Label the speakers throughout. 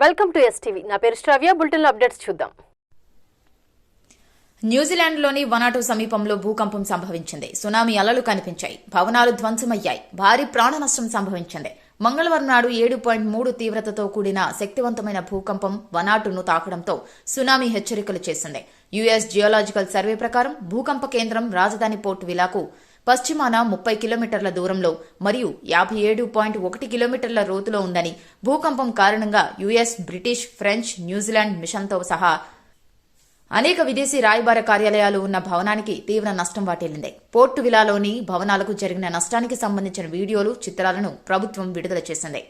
Speaker 1: Welcome to STV. నా పేరు శ్రావ్య. Bulletin updates చూద్దాం.
Speaker 2: న్యూజిలాండ్లోని వనాటు సమీపంలో భూకంపం సంభవించింది. సునామీ అలలు కనిపించాయి. భవనాలు ధ్వంసమయ్యాయి. భారీ ప్రాణ నష్టం సంభవించింది. మంగళవారం నాడు 7.3 తీవ్రతతో కూడిన శక్తివంతమైన భూకంపం వనాటును తాకడంతో సునామీ హెచ్చరికలు చేసింది. యుఎస్ జియోలాజికల్ సర్వే ప్రకారం భూకంప కేంద్రం రాజధాని పోర్ట్ విలాకు పశ్చిమాన 30 కిలోమీటర్ల దూరంలో మరియు 57.1 కిలోమీటర్ల లోతులో ఉందని, భూకంపం కారణంగా యుఎస్, బ్రిటిష్, ఫ్రెంచ్, న్యూజిలాండ్ మిషన్తో సహా అనేక విదేశీ రాయబార కార్యాలయాలు ఉన్న భవనానికి తీవ్ర నష్టం వాటిల్లింది. పోర్టు విలాలోని భవనాలకు జరిగిన నష్టానికి సంబంధించిన వీడియోలు, చిత్రాలను ప్రభుత్వం విడుదల చేసింది.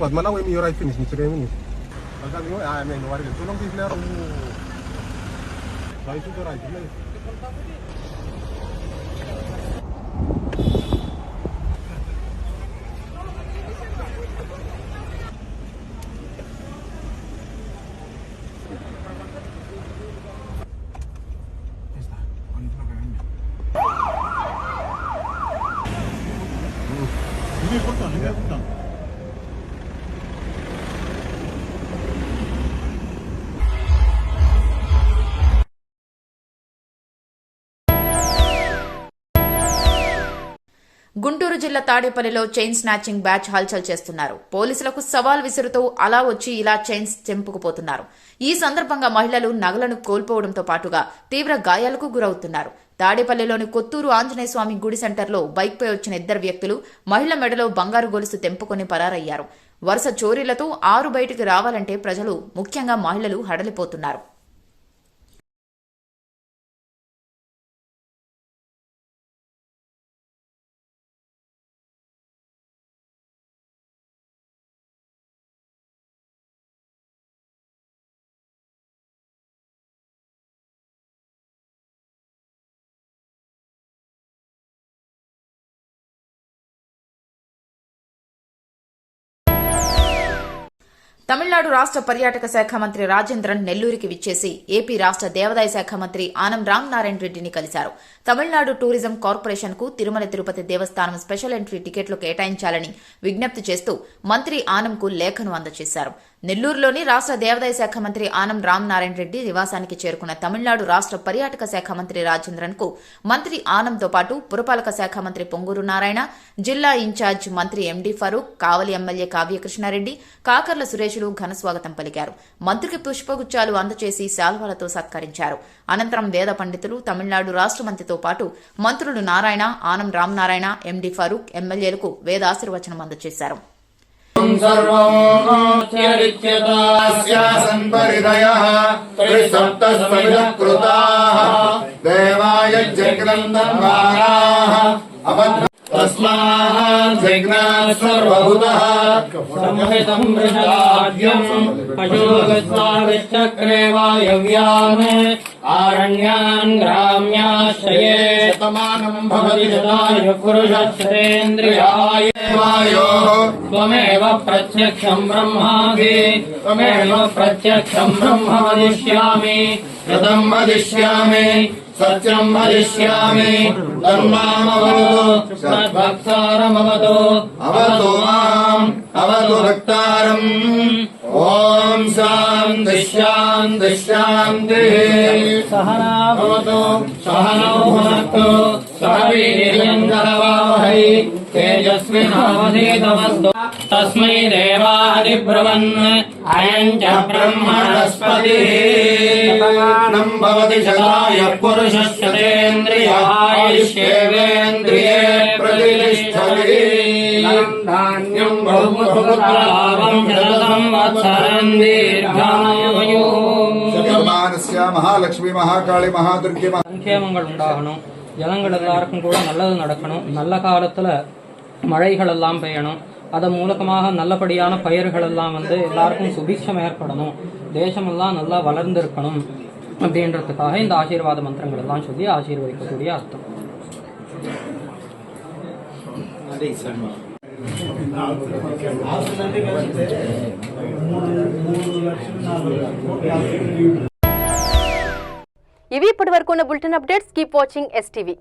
Speaker 3: Pas mana we mi ora finish ni cerai ni. Pasal ni ah me no warga tolong sih lera. Sai tu ora ni. Ini foto ni foto.
Speaker 2: Guntur జిల్లా తాడేపల్లిలో చైన్ స్నాచింగ్ బ్యాచ్ హల్చల్ చేస్తున్నారు. పోలీసులకు సవాల్ విసురుతూ అలా వచ్చి ఇలా చైన్స్ తెంపుకుపోతున్నారు. ఈ సందర్భంగా మహిళలు నగలను కోల్పోవడంతో పాటుగా తీవ్ర గాయాలకు గురవుతున్నారు. తాడేపల్లిలోని కొత్తూరు ఆంజనేయ స్వామి గుడి సెంటర్లో బైక్పై వచ్చిన 2 వ్యక్తులు మహిళ మెడలో బంగారు గొలుసు తెంపుకుని పరారయ్యారు. వరుస చోరీలతో ఆరు బయటికి రావాలంటే ప్రజలు, ముఖ్యంగా మహిళలు హడలిపోతున్నారు. తమిళనాడు రాష్ట్ర పర్యాటక శాఖ మంత్రి రాజేంద్రన్ నెల్లూరుకి విచ్చేసి ఏపీ రాష్ట్ర దేవాదాయ శాఖ మంత్రి ఆనం రామనారాయణ రెడ్డిని కలిశారు. తమిళనాడు టూరిజం కార్పొరేషన్ కు తిరుమల తిరుపతి దేవస్థానం స్పెషల్ ఎంట్రీ టికెట్లు కేటాయించాలని విజ్ఞప్తి చేస్తూ మంత్రి ఆనంకు లేఖను అందజేశారు. నెల్లూరులోని రాష్ట్ర దేవాదాయ శాఖ మంత్రి ఆనం రామనారాయణ రెడ్డి నివాసానికి చేరుకున్న తమిళనాడు రాష్ట్ర పర్యాటక శాఖ మంత్రి రాజేంద్రన్ కు మంత్రి ఆనంతో పాటు పురపాలక శాఖ మంత్రి పొంగూరు నారాయణ, జిల్లా ఇన్ఛార్జ్ మంత్రి ఎండి ఫరూక్, కావలి ఎమ్మెల్యే కావ్యకృష్ణారెడ్డి, కాకర్ల సురేషులు ఘనస్వాగతం పలికారు. మంత్రికి పుష్పగుచ్చాలు అందజేసి శాల్వాలతో సత్కరించారు. అనంతరం వేద పండితులు, తమిళనాడు రాష్ట్ర మంత్రితో పాటు మంత్రులు నారాయణ, ఆనం రామనారాయణ, ఎండి ఫరూక్, ఎమ్మెల్యేలకు వేదాశీర్వచనం అందజేశారు.
Speaker 4: आरण्यान् ग्राम्याश्रये शतमानं भवति शताय पुरुषश्रेन्द्रियाय त्वमेव प्रत्यक्षं ब्रह्मासि त्वमेव प्रत्यक्षं ब्रह्म वदिष्यामि ऋतं वदिष्यामि सत्यं वदिष्यामि धर्मामवतु सद्भक्तारमवतु अवतु माम् अवतु भक्तारम् ओम शांति शांति शांति सहना भवतु सहनौ भुनक्तु सह वीर्यं करवावहै तेजस्विनावधीतमस्तु तस्मै देवादिब्रवन् अयं च ब्रह्मणस्पतिः शतमानं भवति शताय पुरुषश्चतेन्द्रियायुष्येवेन्द्रिये प्रतिष्ठति धान्यं बहुपुत्रावं शततं वत्सरं दीर्घायुः
Speaker 3: महालक्ष्मी महाकाली महादुर्गे
Speaker 4: சங்கேமங்கள் உண்டாகணும். ஜனங்கள் எல்லாருக்கும் கூட நல்லது நடக்கணும். நல்ல காலத்துல மழைகள் எல்லாம் பெய்யணும். அதன் மூலமாக நல்லபடியான பயிர்கள் எல்லாம் எல்லாருக்கும் சுபிக்ஷம் ஏற்படணும். தேசமெல்லாம் நல்லா வளர்ந்திருக்கணும் அப்படின்றதுக்காக இந்த ஆசீர்வாத மந்திரங்கள் எல்லாம் சொல்லி ஆசீர்வதிக்கக்கூடிய அர்த்தம்.
Speaker 1: ఇవి ఇప్పటి వరకు ఉన్న bulletin updates. Keep watching STV.